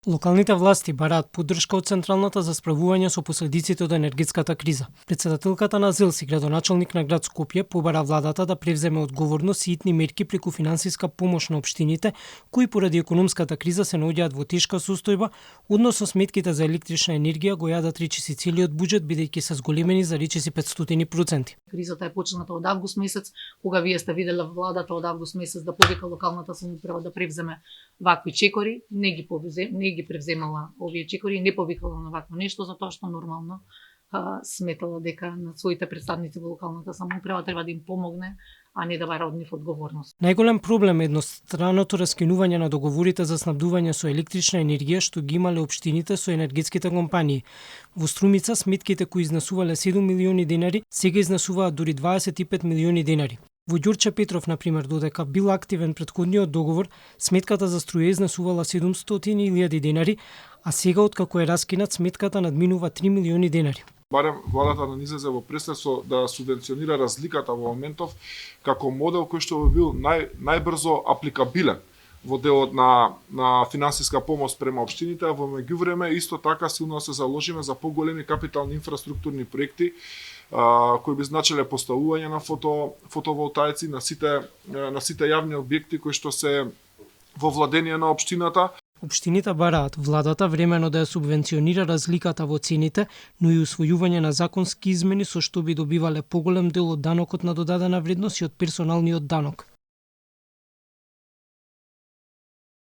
Локалните власти бараат поддршка од Централната за справување со последиците од енергетската криза. Председателката на ЗЕЛС и градоначалник на град Скопје побара владата да превземе одговорност и итни мерки преку финансиска помош на општините кои поради економската криза се наоѓаат во тешка состојба, односно сметките за електрична енергија го јадат речиси целиот буџет бидејќи се зголемени за речиси 500%. Кризата е почната од август месец, кога вие сте виделе владата од август месец да повика локалната самоуправа да превземе вакви чекори, не ги превземала овие чекори, не повикала на вакво нешто, затоа што нормално сметала дека на своите представници во локалната самоуправа треба да им помогне, а не да бара од нив одговорност. Најголем проблем е едностранното раскинување на договорите за снабдување со електрична енергија што ги имале општините со енергетските компании. Во Струмица сметките кои изнесувале 7 милиони денари, сега изнесуваат дури 25 милиони денари. Во Ѓурче Петров, например, додека бил активен претходниот договор, сметката за струја изнесувала 700.000 денари, а сега откако е раскинат, сметката надминува 3 милиони денари. Барем владата да излезе во пресвет со да субвенционира разликата во моментов како модел кој што би бил најбрзо апликабилен во делот на финансиска помош према општините, а во меѓувреме исто така силно се заложиме за поголеми капитални инфраструктурни проекти кои би значеле поставување на фотоволтаици на сите јавни објекти кои што се во владение на општината. Општините бараат владата времено да ја субвенционира разликата во цените, но и усвојување на законски измени со што би добивале поголем дел од данокот на додадена вредност и од персоналниот данок.